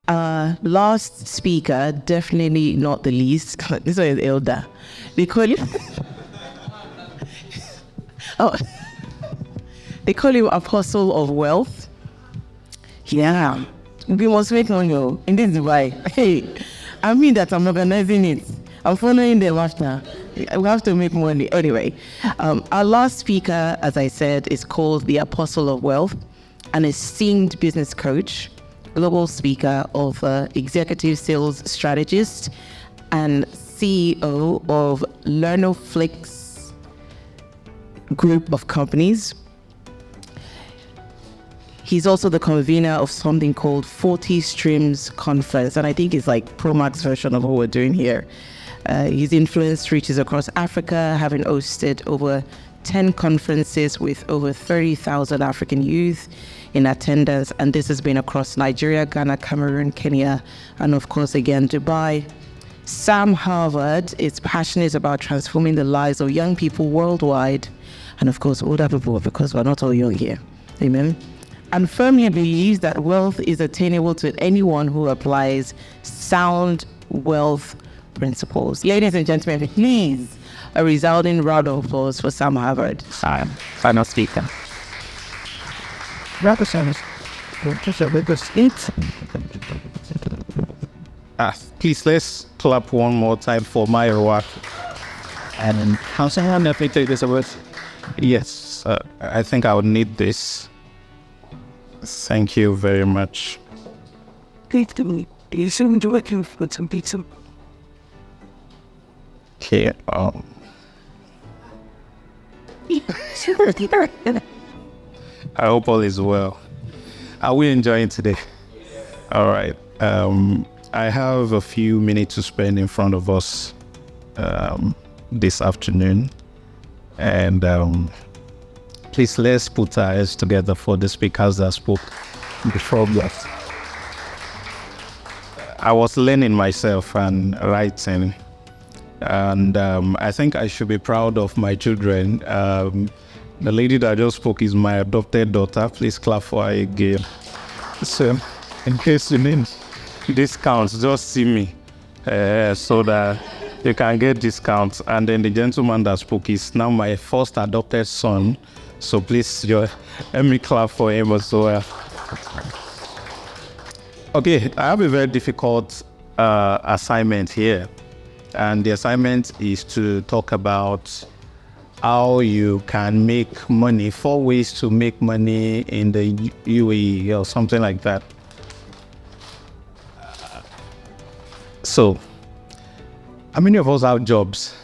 Last speaker, definitely not the least. This one is elder. They call him. They call him Apostle of Wealth. Yeah, we must make money. In this Dubai. Hey, I mean that I'm organizing it. I'm following them after. We have to make money. Anyway, our last speaker, as I said, is called the Apostle of Wealth, an esteemed business coach, global speaker, author, executive sales strategist, and CEO of Learnoflix Group of Companies. He's also the convener of something called 40 Streams Conference, and I think it's like Pro Max version of what we're doing here. His influence reaches across Africa, having hosted over 10 conferences with over 30,000 African youth in attendance, and this has been across Nigeria, Ghana, Cameroon, Kenya, and of course again Dubai. Sam Harvard is passionate about transforming the lives of young people worldwide, and of course older people, because we're not all young here. Amen. And firmly believes that wealth is attainable to anyone who applies sound wealth principles. Ladies and gentlemen, please, a resounding round of applause for Sam Harvard. Final speaker. Please, let's clap one more time for my work. And how Sam, let me take this away. Yes, I think I would need this. Thank you very much. Okay. I hope all is well. Are we enjoying today? All right. I have a few minutes to spend in front of us this afternoon, and please, let's put our heads together for the speakers that spoke before us. I was learning myself and writing, and I think I should be proud of my children. The lady that just spoke is my adopted daughter. Please clap for her again. So, in case you need discounts, just see me so that you can get discounts. And then the gentleman that spoke is now my first adopted son. So please, let me clap for him as well. Okay, I have a very difficult assignment here. And the assignment is to talk about how you can make money, 4 ways to make money in the UAE or something like that. So, how many of us have jobs?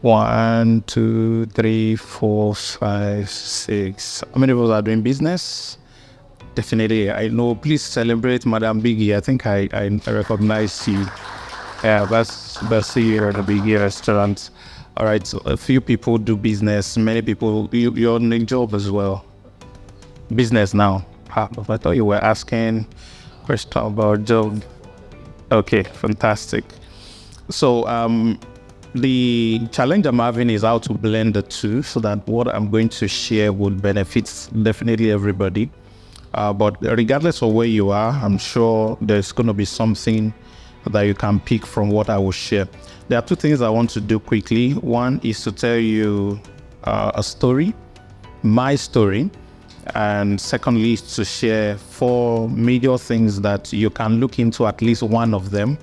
1, 2, 3, 4, 5, 6. How many of us are doing business? Definitely, I know. Please celebrate Madam Biggie. I think I recognize you. Yeah, that's here at the Biggie restaurant. All right, so a few people do business. Many people, you're on a job as well. Business now. I thought you were asking question about job. Okay, fantastic. So the challenge I'm having is how to blend the two so that what I'm going to share would benefit definitely everybody. But regardless of where you are, I'm sure there's going to be something that you can pick from what I will share. There are 2 things I want to do quickly. One is to tell you a story, my story. And secondly is to share 4 major things that you can look into, at least one of them.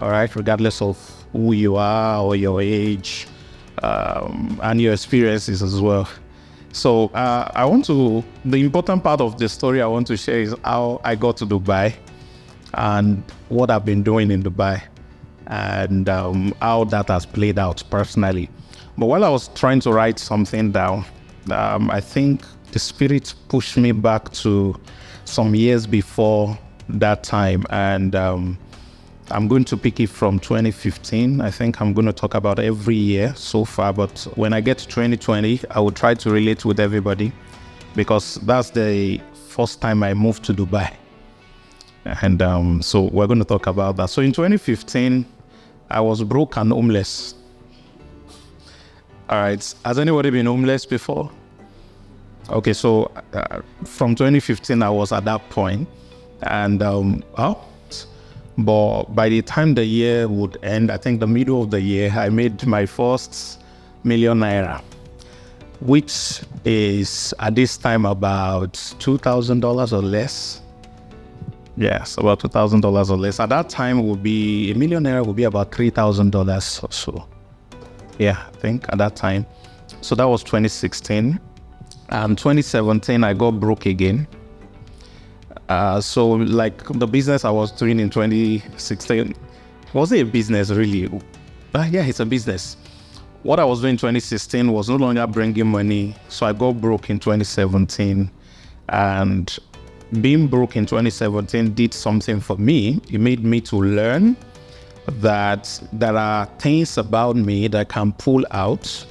All right, regardless of who you are or your age and your experiences as well. So the important part of the story I want to share is how I got to Dubai and what I've been doing in Dubai and how that has played out personally. But while I was trying to write something down, I think the spirit pushed me back to some years before that time, and I'm going to pick it from 2015. I think I'm going to talk about every year so far, but when I get to 2020, I will try to relate with everybody because that's the first time I moved to Dubai. And so we're going to talk about that. So in 2015, I was broke and homeless. All right, has anybody been homeless before? Okay, so from 2015, I was at that point. And but by the time the year would end, I think the middle of the year, I made my first ₦1,000,000, which is at this time about $2,000 or less. Yes, about $2,000 or less. At that time, ₦1,000,000 would be about $3,000 or so. Yeah, I think at that time. So that was 2016. And 2017, I got broke again. So like the business I was doing in 2016, was it a business really? Yeah, it's a business. What I was doing in 2016 was no longer bringing money. So I got broke in 2017. And being broke in 2017 did something for me. It made me to learn that there are things about me that I can pull out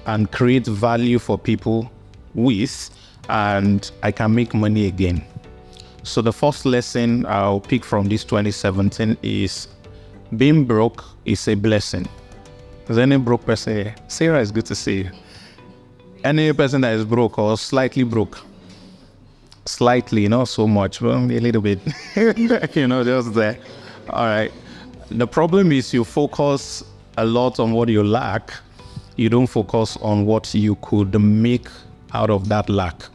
and create value for people with, and I can make money again. So the first lesson I'll pick from this 2017 is being broke is a blessing. Is any broke person? Sarah, it's good to see you. Any person that is broke or slightly broke? Slightly, not so much, but a little bit. Just there. All right. The problem is you focus a lot on what you lack. You don't focus on what you could make out of that lack.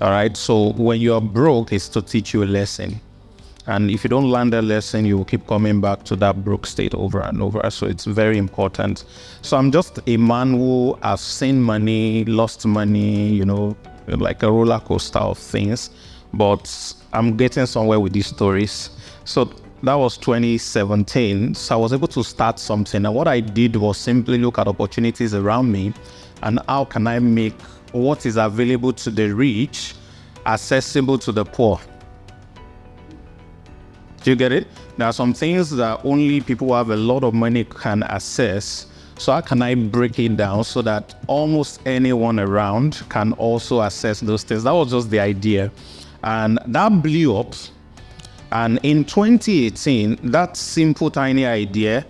All right. So when you're broke, it's to teach you a lesson. And if you don't learn that lesson, you will keep coming back to that broke state over and over. So it's very important. So I'm just a man who has seen money, lost money, like a roller coaster of things. But I'm getting somewhere with these stories. So that was 2017. So I was able to start something. And what I did was simply look at opportunities around me and how can I make what is available to the rich accessible to the poor. Do you get it? There are some things that only people who have a lot of money can access. So how can I break it down so that almost anyone around can also access those things? That was just the idea. And that blew up. And in 2018, that simple, tiny idea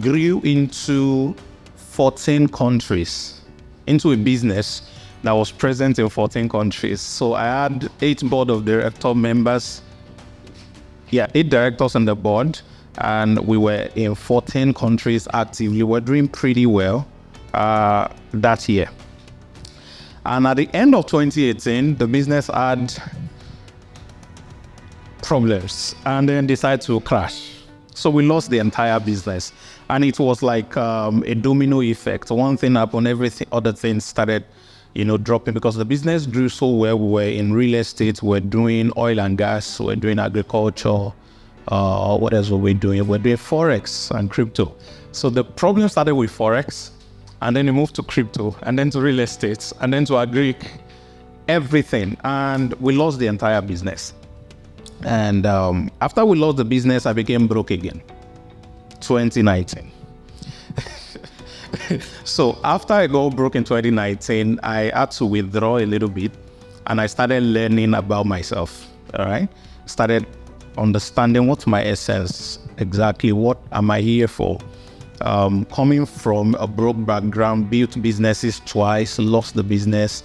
grew into 14 countries, into a business that was present in 14 countries. So I had 8 board of director members. 8 directors on the board, and we were in 14 countries actively. We're doing pretty well that year. And at the end of 2018, the business had problems and then decided to crash. So we lost the entire business. And it was like a domino effect. One thing happened, other things started dropping because the business grew so well. We were in real estate, we're doing oil and gas, we're doing agriculture. What else were we doing? We're doing Forex and crypto. So the problem started with Forex, and then we moved to crypto, and then to real estate, and then to agri, everything. And we lost the entire business. And after we lost the business, I became broke again, 2019. So after I got broke in 2019, I had to withdraw a little bit and I started learning about myself. All right. Started understanding what's my essence, exactly what am I here for. Coming from a broke background, built businesses twice, lost the business,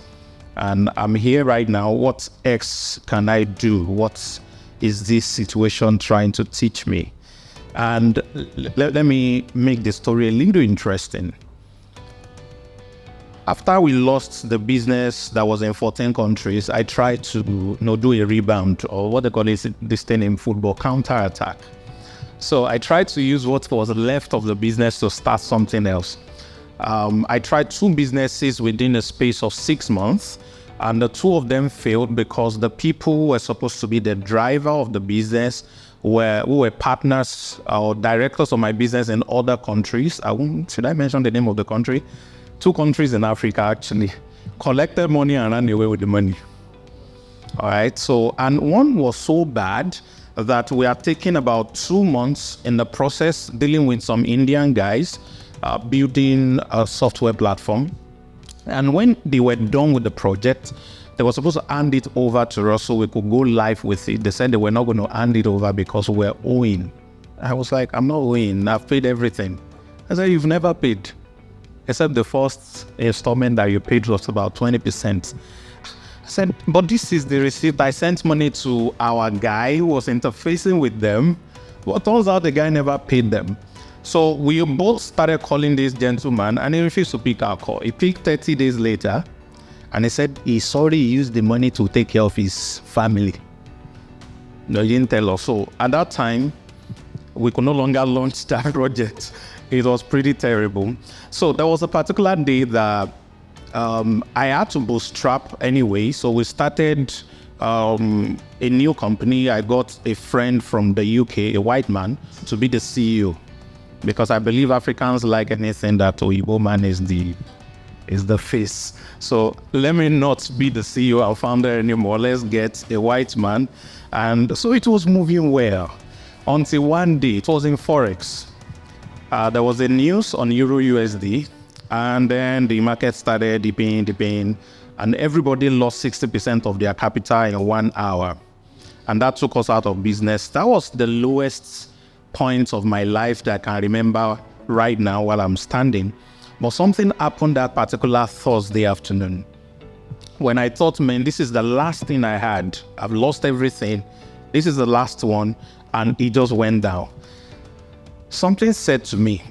and I'm here right now. What X can I do? What is this situation trying to teach me? And let me make the story a little interesting. After we lost the business that was in 14 countries, I tried to do a rebound, or what they call this thing in football, counter-attack. So I tried to use what was left of the business to start something else. I tried 2 businesses within a space of 6 months, and the 2 of them failed because the people who were supposed to be the driver of the business who were partners or directors of my business in other countries. Should I mention the name of the country? 2 countries in Africa actually collected money and ran away with the money. All right. So, and one was so bad that we are taking about 2 months in the process dealing with some Indian guys building a software platform. And when they were done with the project, they were supposed to hand it over to us so we could go live with it. They said they were not going to hand it over because we're owing. I was like, I'm not owing. I've paid everything. I said, you've never paid. Except the first installment that you paid was about 20%. I said, but this is the receipt. I sent money to our guy who was interfacing with them. But turns out the guy never paid them. So we both started calling this gentleman and he refused to pick our call. He picked 30 days later and he said he's sorry he used the money to take care of his family. No, he didn't tell us. So at that time, we could no longer launch that project. It was pretty terrible. So there was a particular day that I had to bootstrap anyway. So we started a new company. I got a friend from the UK, a white man, to be the CEO. Because I believe Africans like anything that Oyibo man is the face. So let me not be the CEO or founder anymore. Let's get a white man. And so it was moving well until one day, it was in Forex. There was a news on Euro USD and then the market started dipping, and everybody lost 60% of their capital in 1 hour. And that took us out of business. That was the lowest point of my life that I can remember right now while I'm standing. But something happened that particular Thursday afternoon when I thought, man, this is the last thing I had. I've lost everything. This is the last one. And it just went down. Something said to me,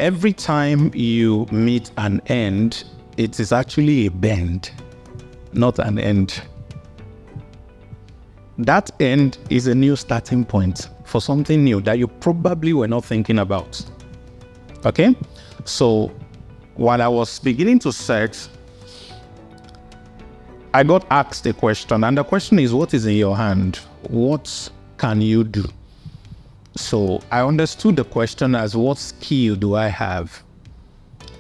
every time you meet an end, it is actually a bend, not an end. That end is a new starting point for something new that you probably were not thinking about. Okay? So while I was beginning to search, I got asked a question, and the question is, what is in your hand? What can you do? So I understood the question as, what skill do I have?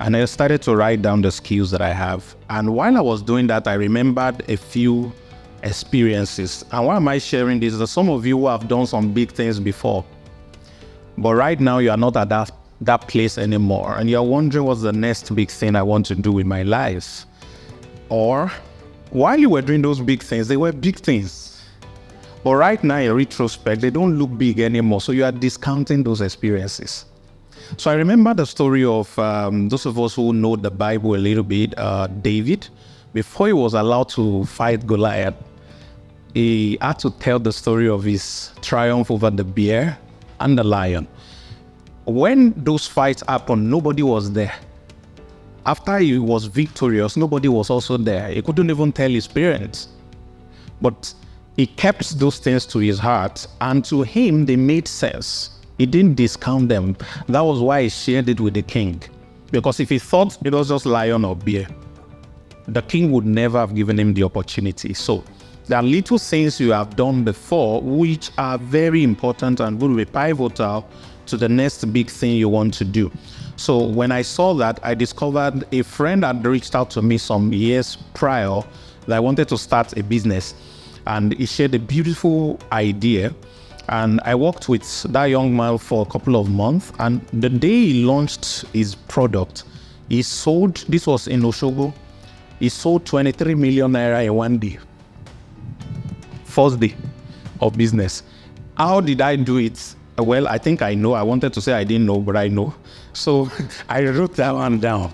And I started to write down the skills that I have. And while I was doing that, I remembered a few experiences. And why am I sharing this? That some of you who have done some big things before, but right now you are not at that place anymore, and you're wondering what's the next big thing I want to do with my life. Or while you were doing those big things, they were big things, but right now in retrospect, they don't look big anymore, so you are discounting those experiences. So I remember the story of those of us who know the Bible a little bit. David, before he was allowed to fight Goliath, he had to tell the story of his triumph over the bear and the lion. When those fights happened, nobody was there. After he was victorious, nobody was also there. He couldn't even tell his parents. But he kept those things to his heart, and to him, they made sense. He didn't discount them. That was why he shared it with the king. Because if he thought it was just lion or bear, the king would never have given him the opportunity. So there are little things you have done before which are very important and will be pivotal to the next big thing you want to do. So when I saw that, I discovered a friend had reached out to me some years prior that I wanted to start a business. And he shared a beautiful idea. And I worked with that young man for a couple of months. And the day he launched his product, he sold, this was in Oshogo, he sold 23 million naira in one day. First day of business. How did I do it? Well, I think I know. I wanted to say I didn't know, but I know. So I wrote that one down.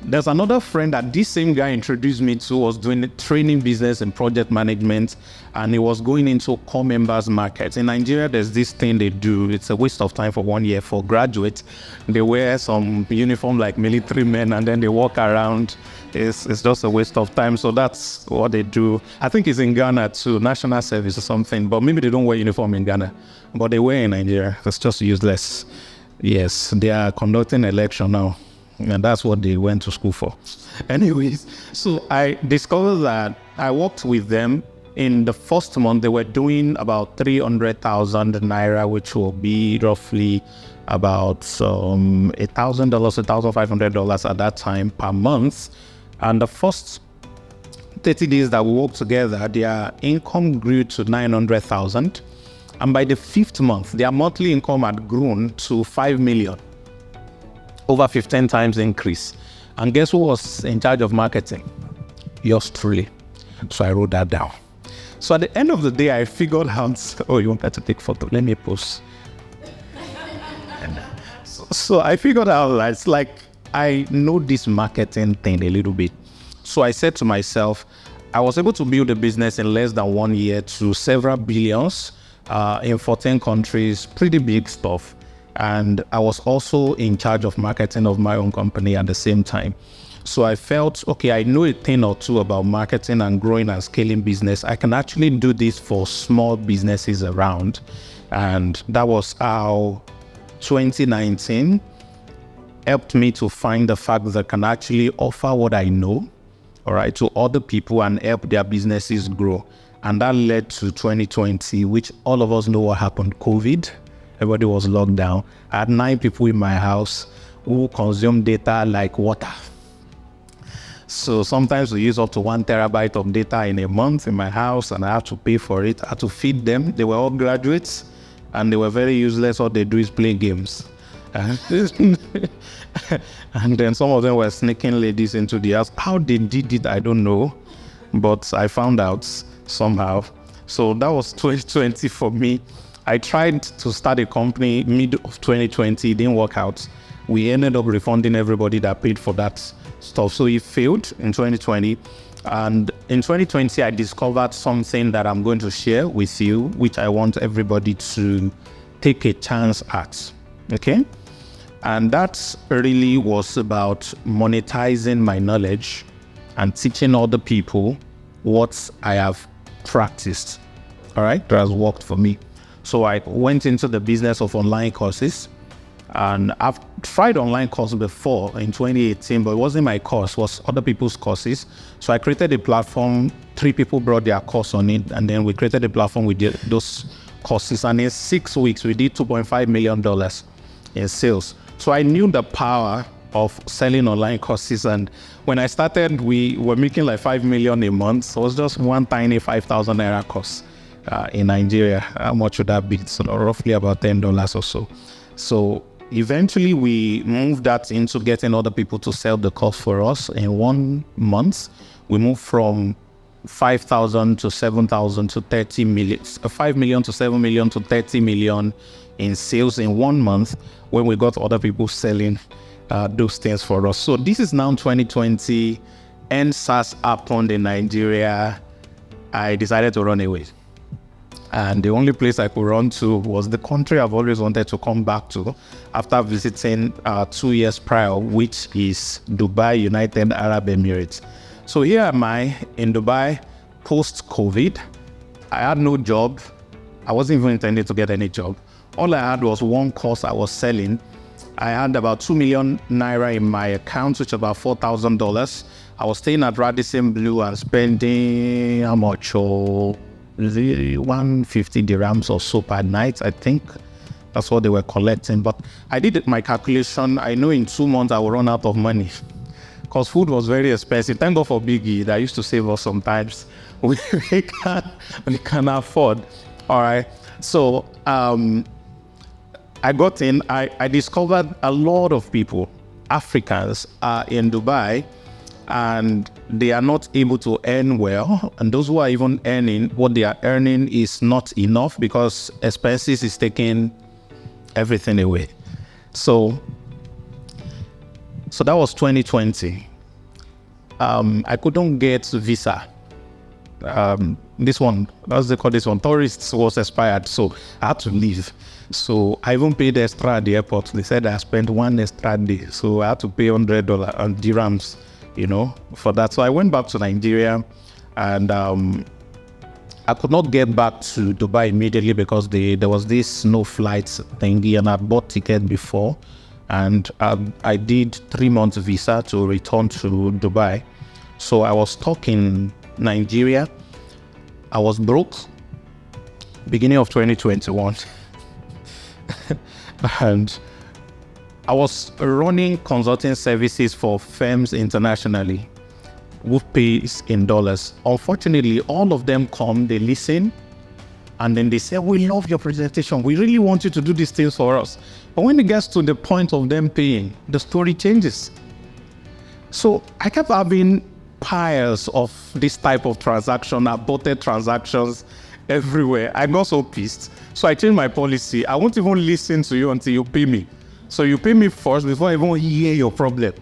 There's another friend that this same guy introduced me to, was doing training business and project management, and he was going into core members markets. In Nigeria, there's this thing they do. It's a waste of time for 1 year for graduates. They wear some uniform like military men, and then they walk around. It's just a waste of time. So that's what they do. I think it's in Ghana too, national service or something, but maybe they don't wear uniform in Ghana, but they wear in Nigeria. It's just useless. Yes, they are conducting election now. And that's what they went to school for. Anyways, so I discovered that I worked with them. In the first month, they were doing about 300,000 naira, which will be roughly about $1,000, $1,500 at that time per month. And the first 30 days that we worked together, their income grew to 900,000. And by the 5th month, their monthly income had grown to 5 million. Over 15 times increase. And guess who was in charge of marketing? Yours truly. So I wrote that down. So at the end of the day, I figured out, oh, you want that to take photo? Let me post. So I figured out that it's like, I know this marketing thing a little bit. So I said to myself, I was able to build a business in less than 1 year to several billions in 14 countries, pretty big stuff. And I was also in charge of marketing of my own company at the same time. So I felt, okay, I know a thing or two about marketing and growing and scaling business. I can actually do this for small businesses around. And that was how 2019 helped me to find the fact that I can actually offer what I know, all right, to other people and help their businesses grow. And that led to 2020, which all of us know what happened, COVID. Everybody was locked down. I had 9 people in my house who consume data like water. So sometimes we use up to 1 terabyte of data in a month in my house, and I have to pay for it. I had to feed them. They were all graduates, and they were very useless. All they do is play games. And then some of them were sneaking ladies into the house. How they did it, I don't know, but I found out somehow. So that was 2020 for me. I tried to start a company mid of 2020. It didn't work out. We ended up refunding everybody that paid for that stuff. So it failed in 2020. And in 2020, I discovered something that I'm going to share with you, which I want everybody to take a chance at. Okay? And that really was about monetizing my knowledge and teaching other people what I have practiced. All right? That has worked for me. So I went into the business of online courses. And I've tried online courses before in 2018, but it wasn't my course, it was other people's courses. So I created a platform, 3 people brought their course on it, and then we created a platform with those courses. And in 6 weeks, we did $2.5 million in sales. So I knew the power of selling online courses. And when I started, we were making like 5 million a month. So it was just one tiny 5,000 naira course in Nigeria. How much would that be? So roughly about $10 or so. So eventually, we moved that into getting other people to sell the course for us. In 1 month, we moved from 5,000 to 7,000 to 30 million, 5 million to 7 million to 30 million in sales in 1 month when we got other people selling those things for us. So this is now 2020, and SARS happened in Nigeria. I decided to run away. And the only place I could run to was the country I've always wanted to come back to after visiting 2 years prior, which is Dubai, United Arab Emirates. So here am I in Dubai post-COVID. I had no job. I wasn't even intending to get any job. All I had was one course I was selling. I had about 2 million naira in my account, which is about $4,000. I was staying at Radisson Blue and spending how much? 150 dirhams or so per night, I think. That's what they were collecting. But I did my calculation. I know in 2 months I will run out of money because food was very expensive. Thank God for Biggie that used to save us sometimes. We can afford. All right. So I got in. I discovered a lot of people, Africans, are in Dubai, and they are not able to earn well. And those who are even earning, what they are earning is not enough because expenses is taking everything away. So that was 2020. I couldn't get visa. This one, as they call this one, tourists was expired, so I had to leave. So I even paid extra at the airport. They said I spent 1 extra day, so I had to pay $100 on dirhams, for that. So I went back to Nigeria, and I could not get back to Dubai immediately because there was this no flights thingy, and I bought ticket before, and I did 3 months visa to return to Dubai. So I was stuck in Nigeria. I was broke beginning of 2021. And I was running consulting services for firms internationally who pays in dollars. Unfortunately, all of them come, they listen, and then they say, we love your presentation. We really want you to do these things for us. But when it gets to the point of them paying, the story changes. So I kept having piles of this type of transaction, aborted transactions everywhere. I got so pissed. So I changed my policy. I won't even listen to you until you pay me. So you pay me first before I even hear your problem.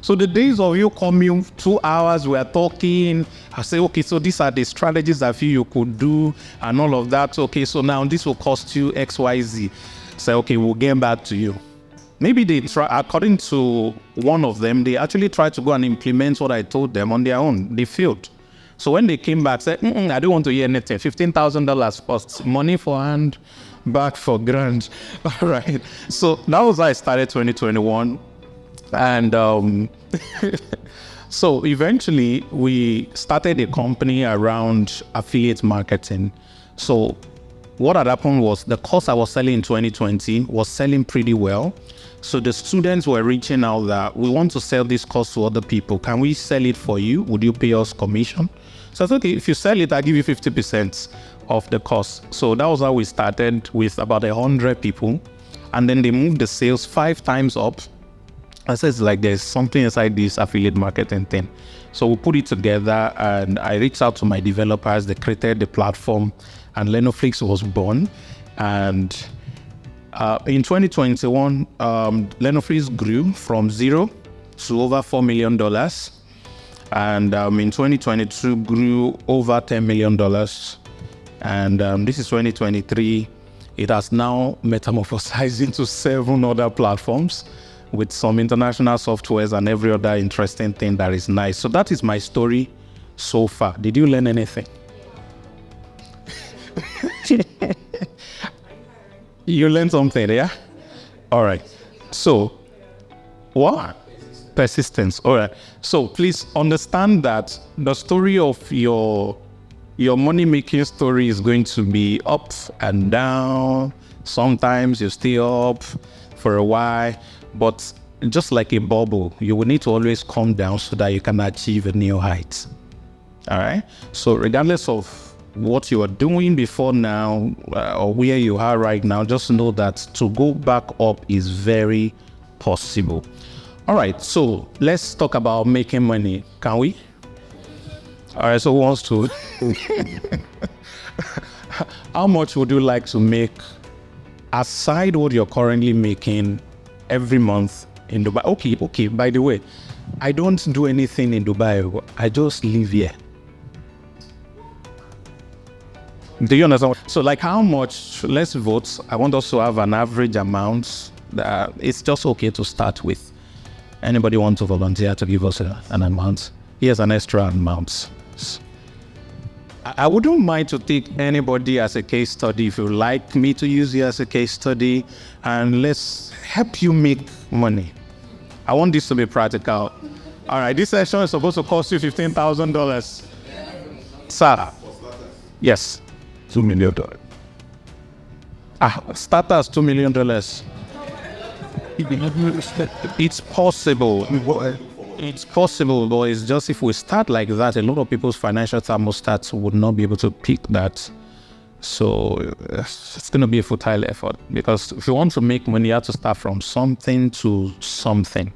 So the days of you coming 2 hours, we are talking, I say, okay, so these are the strategies I feel you could do and all of that. Okay, so now this will cost you XYZ. Say, okay, we'll get back to you. Maybe they try, according to one of them, they actually tried to go and implement what I told them on their own. They failed. So when they came back, said, I don't want to hear anything. $15,000 first, money for hand, back for grant. All right. So that was how I started 2021. And so eventually we started a company around affiliate marketing. So what had happened was the course I was selling in 2020 was selling pretty well. So the students were reaching out that we want to sell this course to other people. Can we sell it for you? Would you pay us commission? So I said, okay, if you sell it, I'll give you 50% of the cost. So that was how we started with about 100 people. And then they moved the sales 5 times up. I said, it's like there's something inside this affiliate marketing thing. So we put it together and I reached out to my developers. They created the platform and Learnoflix was born. And in 2021, Learnoflix grew from 0 to over $4 million. And in 2022, grew over $10 million. And this is 2023. It has now metamorphosized into 7 other platforms with some international softwares and every other interesting thing that is nice. So that is my story so far. Did you learn anything? You learned something, yeah? All right. So, what? Persistence. All right. So please understand that the story of your money-making story is going to be up and down. Sometimes you stay up for a while, but just like a bubble, you will need to always come down so that you can achieve a new height. All right. So regardless of what you are doing before now or where you are right now, just know that to go back up is very possible. All right. So let's talk about making money. Can we? All right. So who wants to? How much would you like to make aside what you're currently making every month in Dubai? Okay. By the way, I don't do anything in Dubai. I just live here. Do you understand? So like how much, let's vote. I want us to have an average amount that it's just okay to start with. Anybody want to volunteer to give us an amount? Here's an extra amount. I wouldn't mind to take anybody as a case study if you like me to use you as a case study, and let's help you make money. I want this to be practical. All right, this session is supposed to cost you $15,000. Sir. Yes. $2 million. Starters $2 million. It's possible. It's possible, but it's just if we start like that, a lot of people's financial thermostats would not be able to pick that. So it's going to be a futile effort, because if you want to make money, you have to start from something to something.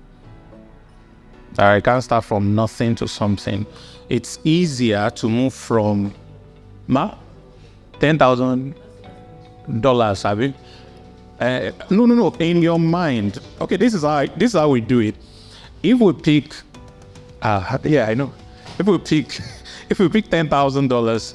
I can't start from nothing to something. It's easier to move from $10,000, have you? No. In your mind. Okay, this is how we do it. If we pick, I know. If we pick $10,000,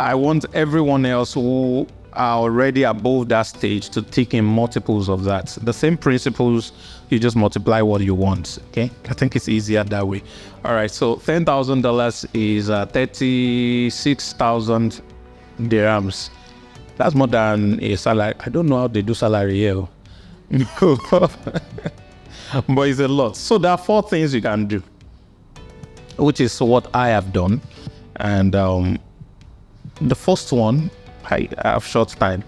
I want everyone else who are already above that stage to take in multiples of that. The same principles, you just multiply what you want. Okay, I think it's easier that way. All right, so $10,000 is 36,000 dirhams. That's more than a salary. I don't know how they do salary here. But it's a lot. So there are 4 things you can do, which is what I have done. And the first one, I have short time,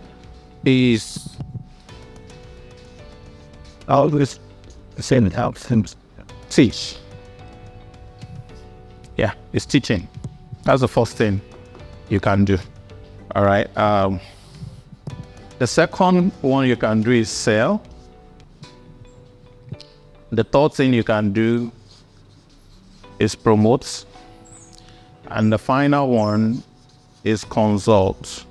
is Always the same it helps him. teach. Yeah, it's teaching. That's the first thing you can do. All right. The second one you can do is sell. The third thing you can do is promote. And the final one is consult.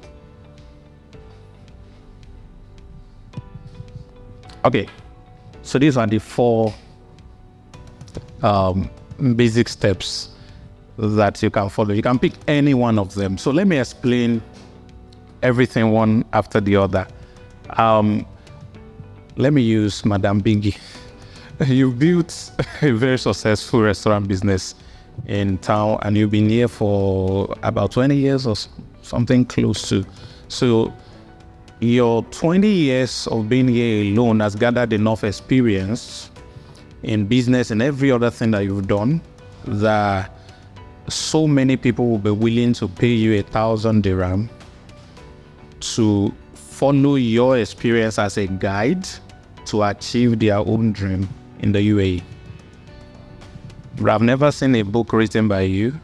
Okay, so these are the 4 basic steps that you can follow. You can pick any one of them. So let me explain everything one after the other. Let me use Madam Biggie. You built a very successful restaurant business in town, and you've been here for about 20 years or something close to. So your 20 years of being here alone has gathered enough experience in business and every other thing that you've done that so many people will be willing to pay you 1,000 dirham to follow your experience as a guide to achieve their own dream in the UAE. But I've never seen a book written by you,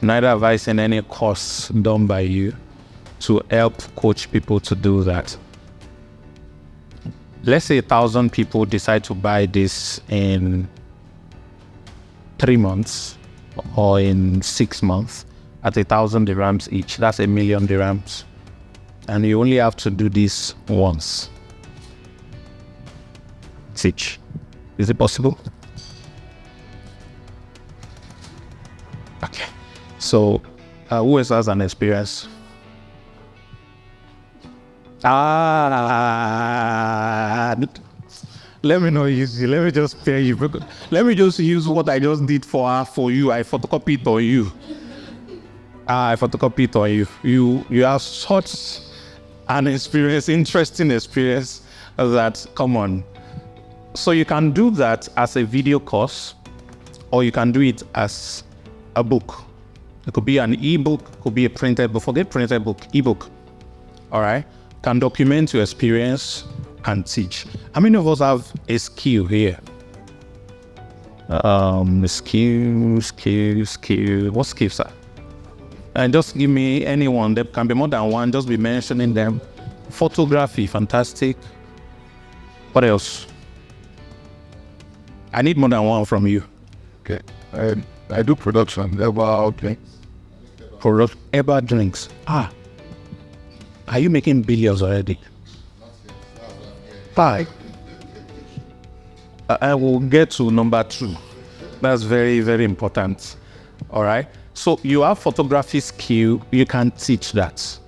neither have I seen any course done by you to help coach people to do that. Let's say 1,000 people decide to buy this in 3 months or in 6 months at 1,000 dirhams each. That's 1,000,000 dirhams. And you only have to do this once. Teach. Is it possible? Okay. So, who else has an experience? Let me not use you. Let me just pay you. Let me just use what I just did for you. I photocopied it on you. I photocopied it on you. You have such an experience, interesting experience that, come on. So you can do that as a video course, or you can do it as a book. It could be an ebook, could be a printed book. Forget printed book, ebook. All right? Can document your experience and teach. How many of us have a skill here? Skill. What skills are? And just give me anyone. There can be more than one. Just be mentioning them. Photography, fantastic. What else? I need more than one from you. Okay. I do production. About Ever drinks. Are you making billions already? Five. I will get to number 2. That's very, very important. All right. So you have photography skill. You can teach that.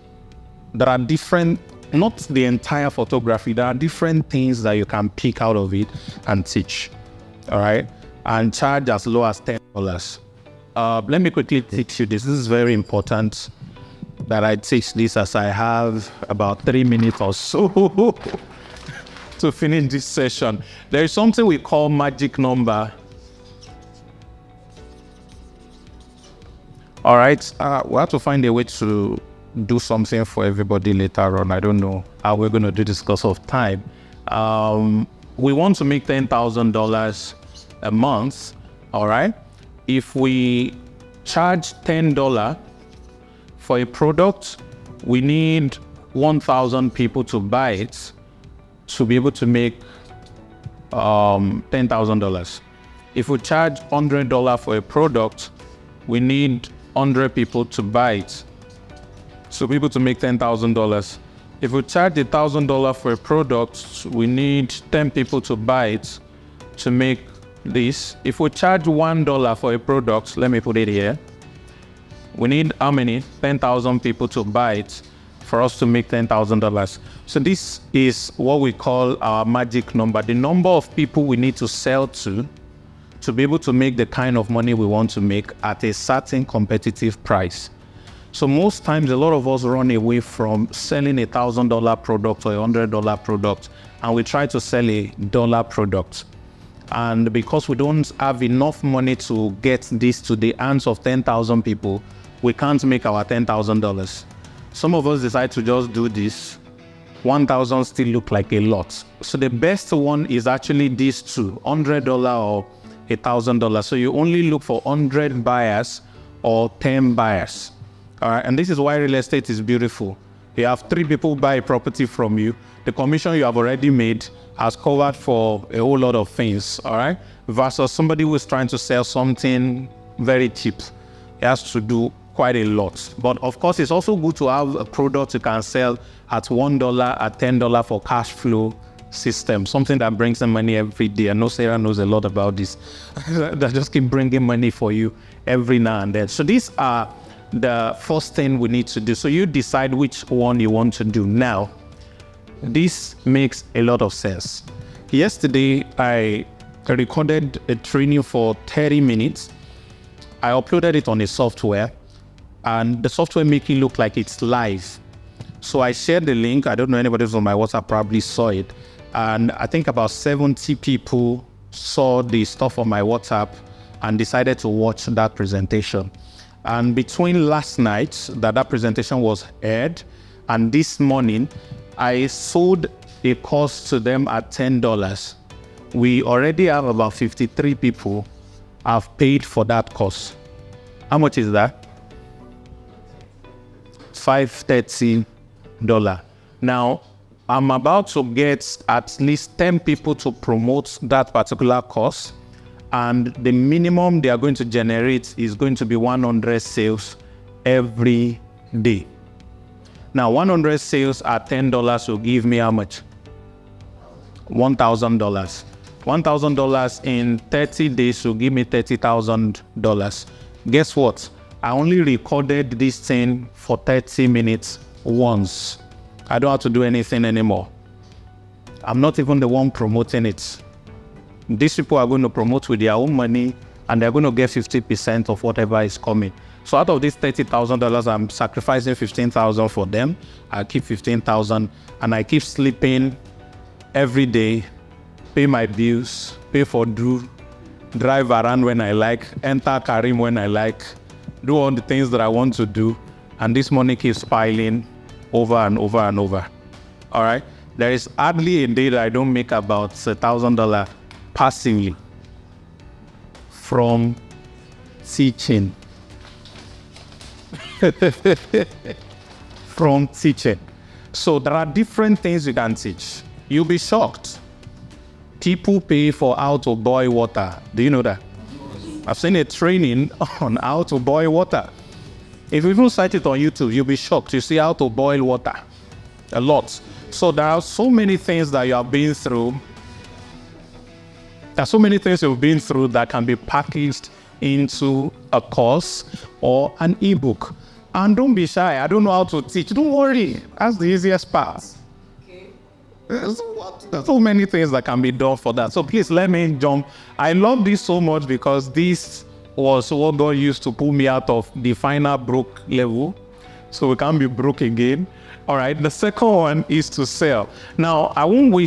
There are different, not the entire photography. There are different things that you can pick out of it and teach. All right. And charge as low as $10. Let me quickly teach you this. This is very important that I teach this, as I have about 3 minutes or so to finish this session. There is something we call magic number. All right, we have to find a way to do something for everybody later on. I don't know how we're going to do this because of time. We want to make $10,000 a month. All right, if we charge $10 for a product, we need 1,000 people to buy it to be able to make $10,000. If we charge $100 for a product, we need 100 people to buy it to be able to make $10,000. If we charge $1,000 for a product, we need 10 people to buy it to make this. If we charge $1 for a product, let me put it here. We need how many? 10,000 people to buy it for us to make $10,000. So this is what we call our magic number, the number of people we need to sell to be able to make the kind of money we want to make at a certain competitive price. So most times, a lot of us run away from selling $1,000 product or $100 product, and we try to sell a dollar product. And because we don't have enough money to get this to the hands of 10,000 people, we can't make our $10,000. Some of us decide to just do this. 1,000 still look like a lot. So the best one is actually these two, $100 or $1,000. So you only look for 100 buyers or 10 buyers. All right, and this is why real estate is beautiful. You have 3 people buy a property from you. The commission you have already made has covered for a whole lot of things, all right? Versus somebody who is trying to sell something very cheap. He has to do quite a lot. But of course, it's also good to have a product you can sell at $1, at $10 for cash flow system, something that brings them money every day. I know Sarah knows a lot about this. That just keep bringing money for you every now and then. So these are the first thing we need to do. So you decide which one you want to do. Now, this makes a lot of sense. Yesterday, I recorded a training for 30 minutes. I uploaded it on a software, and the software make it look like it's live. So I shared the link. I don't know anybody who's on my WhatsApp probably saw it. And I think about 70 people saw the stuff on my WhatsApp and decided to watch that presentation. And between last night that presentation was aired and this morning, I sold a course to them at $10. We already have about 53 people have paid for that course. How much is that? $530. Now, I'm about to get at least 10 people to promote that particular course, and the minimum they are going to generate is going to be 100 sales every day. Now, 100 sales at $10 will give me how much? $1,000. $1,000 in 30 days will give me $30,000. Guess what? I only recorded this thing for 30 minutes once. I don't have to do anything anymore. I'm not even the one promoting it. These people are going to promote with their own money, and they're going to get 50% of whatever is coming. So out of this $30,000, I'm sacrificing $15,000 for them. I keep $15,000, and I keep sleeping every day, pay my bills, pay for Drew, drive around when I like, enter Karim when I like, do all the things that I want to do, and this money keeps piling over and over and over. All right? There is hardly a day that I don't make about $1,000 passively from teaching. From teaching. So there are different things you can teach. You'll be shocked. People pay for how to boil water. Do you know that? I've seen a training on how to boil water. If you even search it on YouTube, you'll be shocked. You see how to boil water. A lot. So there are so many things that you have been through. There are so many things you've been through that can be packaged into a course or an ebook. And don't be shy. I don't know how to teach. Don't worry. That's the easiest part. Okay. There's so many things that can be done for that. So please let me jump. I love this so much because this was what God used to pull me out of the final broke level. So we can't be broke again. All right. The second one is to sell. Now, I won't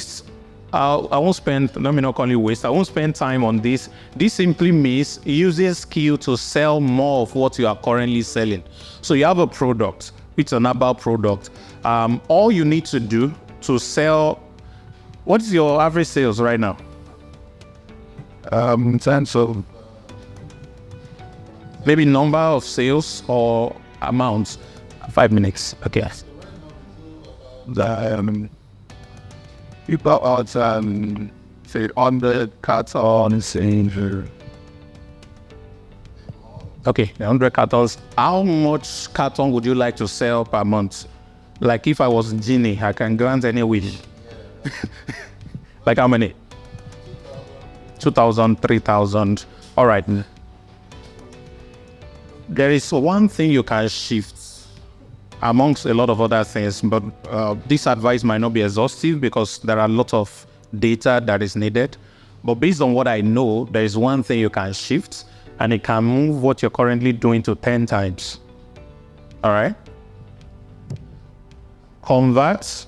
spend, let me not call it waste. I won't spend time on this. This simply means using skill to sell more of what you are currently selling. So you have a product, it's an herbal product. All you need to do to sell, what is your average sales right now? In terms of maybe number of sales or amounts. 5 minutes. Okay. the people out say on the cartons and Okay, 100 cartons. How much carton would you like to sell per month? Like if I was genie, I can grant any wish. Like how many? 2,000, 3,000. All right. There is one thing you can shift amongst a lot of other things, but this advice might not be exhaustive because there are a lot of data that is needed. But based on what I know, there is one thing you can shift, and it can move what you're currently doing to 10 times. All right? Convert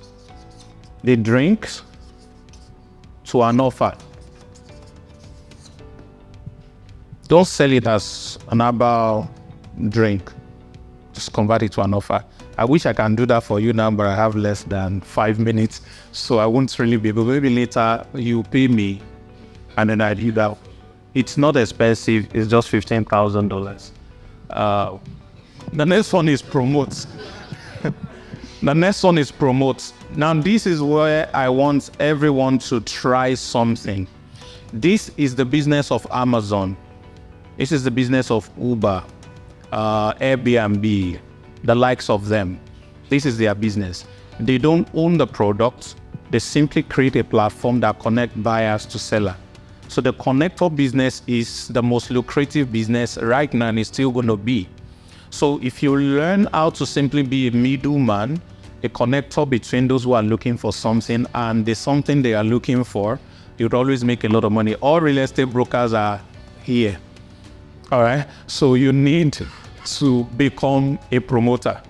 the drink to an offer. Don't sell it as an herbal drink. Just convert it to an offer. I wish I can do that for you now, but I have less than 5 minutes, so I won't really be able. Maybe later you pay me, and then I do that. It's not expensive. It's just $15,000. The next one is promote. The next one is promote. Now, this is where I want everyone to try something. This is the business of Amazon. This is the business of Uber, Airbnb, the likes of them. This is their business. They don't own the product. They simply create a platform that connects buyers to sellers. So the connector business is the most lucrative business right now, and it's still going to be. So if you learn how to simply be a middleman, a connector between those who are looking for something and the something they are looking for, you'd always make a lot of money. All real estate brokers are here. All right. So you need to become a promoter.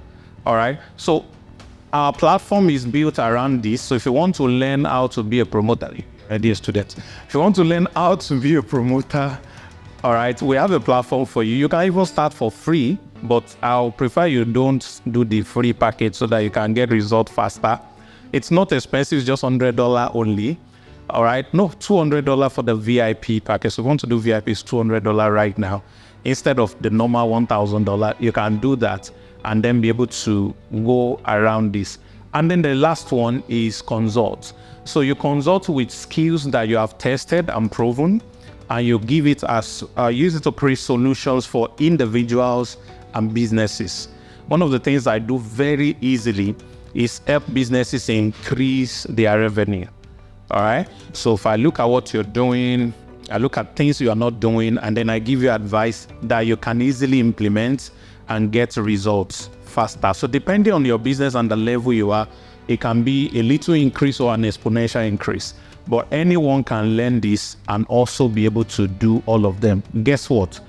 All right. So our platform is built around this. So if you want to learn how to be a promoter, dear students, if you want to learn how to be a promoter, all right, we have a platform for you. You can even start for free, but I'll prefer you don't do the free package so that you can get results faster. It's not expensive, it's just $100 only. All right, no, $200 for the VIP package. So if you want to do VIP, it's $200 right now. Instead of the normal $1,000, you can do that and then be able to go around this. And then the last one is consult. So you consult with skills that you have tested and proven, and you give it as, use it to create solutions for individuals and businesses. One of the things I do very easily is help businesses increase their revenue. All right. So if I look at what you're doing, I look at things you are not doing, and then I give you advice that you can easily implement and get results faster. So depending on your business and the level you are, it can be a little increase or an exponential increase. But anyone can learn this and also be able to do all of them. Guess what?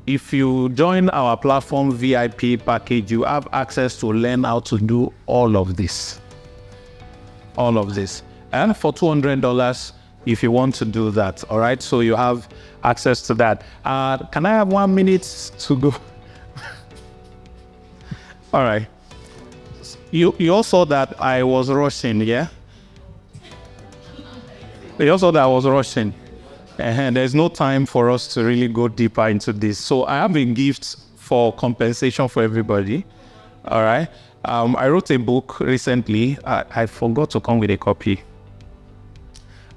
If you join our platform VIP package, you have access to learn how to do all of this. All of this. And for $200, if you want to do that, all right? So you have access to that. Can I have 1 minute to go? All right. You all saw that I was rushing, yeah? You also that I was rushing. And there's no time for us to really go deeper into this. So I have a gift for compensation for everybody. All right. I wrote a book recently. I forgot to come with a copy.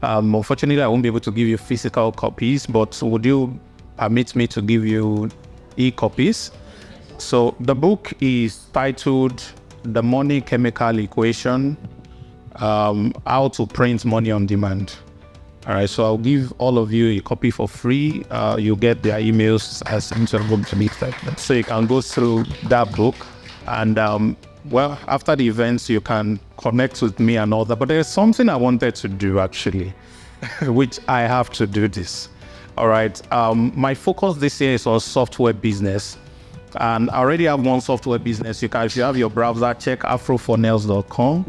Unfortunately, I won't be able to give you physical copies, but would you permit me to give you e-copies? So the book is titled The Money Chemical Equation, How to Print Money on Demand. All right, so I'll give all of you a copy for free. You'll get their emails as into a book to meet them. So you can go through that book. And well, after the events, you can connect with me and all that. But there's something I wanted to do actually, which I have to do this. All right, my focus this year is on software business. And I already have one software business. You can, if you have your browser, check afrofunnels.com.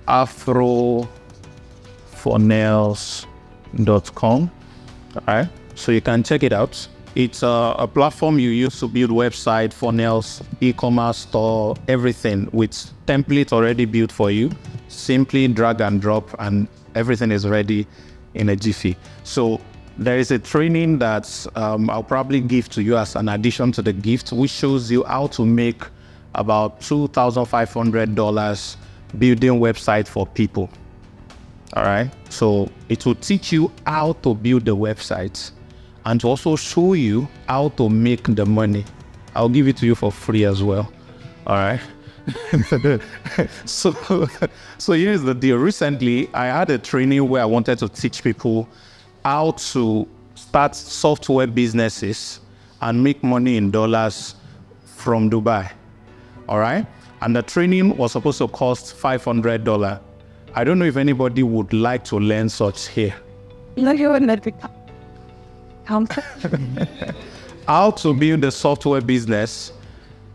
Afrofunnels.com. All right, so you can check it out. It's a platform you use to build website, funnels, e-commerce store, everything with template already built for you. Simply drag and drop, and everything is ready in a jiffy. So there is a training that I'll probably give to you as an addition to the gift, which shows you how to make about $2,500 building website for people. All right. So it will teach you how to build the website and to also show you how to make the money. I'll give it to you for free as well. All right. So here's the deal. Recently, I had a training where I wanted to teach people how to start software businesses and make money in dollars from Dubai. All right. And the training was supposed to cost $500. I don't know if anybody would like to learn such here. How to build a software business,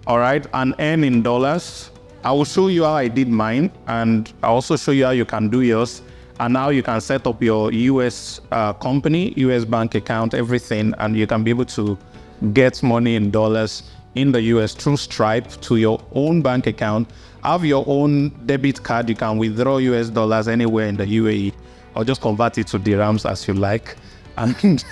all right, and earn in dollars. I will show you how I did mine, and I'll also show you how you can do yours, and how you can set up your US company, US bank account, everything, and you can be able to get money in dollars in the US through Stripe to your own bank account. Have your own debit card. You can withdraw US dollars anywhere in the UAE, or just convert it to dirhams as you like, and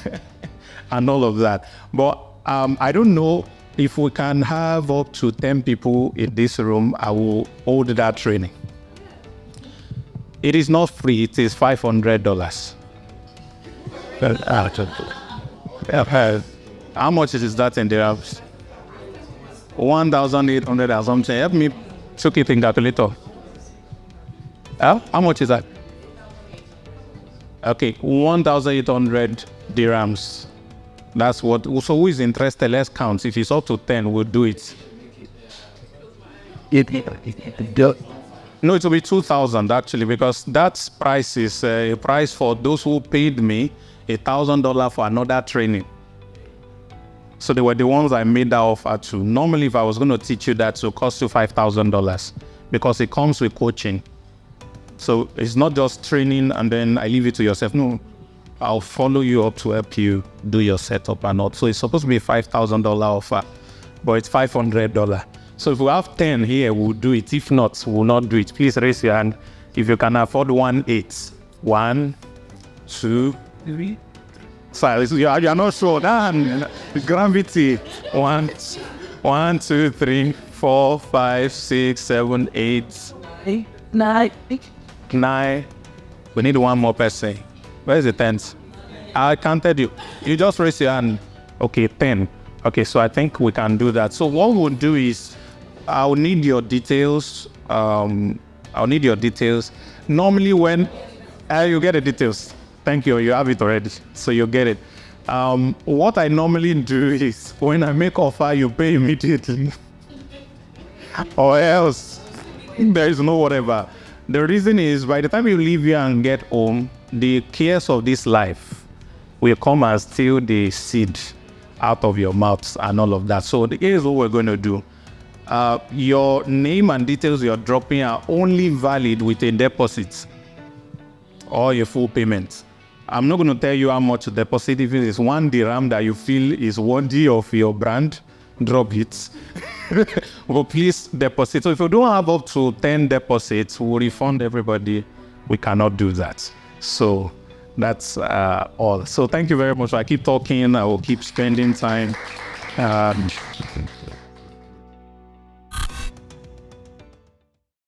and all of that. But I don't know if we can have up to 10 people in this room. I will hold that training. It is not free. It is $500. How much is that in dirhams? 1,800 or something. Help me check it in calculator. How much is that? Okay, 1,800 dirhams. That's what. So who is interested? Let's count. If it's up to 10, we'll do it. No, it will be 2,000 actually, because that price is a price for those who paid me $1,000 for another training. So they were the ones I made that offer to. Normally, if I was going to teach you that, it would cost you $5,000 because it comes with coaching. So it's not just training and then I leave it to yourself. No, I'll follow you up to help you do your setup and all. So it's supposed to be a $5,000 offer, but it's $500. So if we have 10 here, we'll do it. If not, we'll not do it. Please raise your hand if you can afford 1-8. 1, 2, 3. Sorry, you're not sure. Damn, gravity. 1, 2, 3, 4, 5, 6, 7, 8, 9. We need one more person. Where is the 10th? I counted you. You just raise your hand. Okay, 10. Okay, so I think we can do that. So what we'll do is, I'll need your details. Normally when you get the details. Thank you. You have it already, so you get it. What I normally do is, when I make offer, you pay immediately, or else there is no whatever. The reason is, by the time you leave here and get home, the cares of this life will come and steal the seed out of your mouth and all of that. So here's what we're going to do. Your name and details you're dropping are only valid with a deposit or a full payment. I'm not going to tell you how much to deposit. If it is 1 dirham that you feel is worthy of your brand, drop it. But please deposit. So if you don't have up to 10 deposits, we'll refund everybody. We cannot do that. So that's all. So thank you very much. I keep talking. I will keep spending time.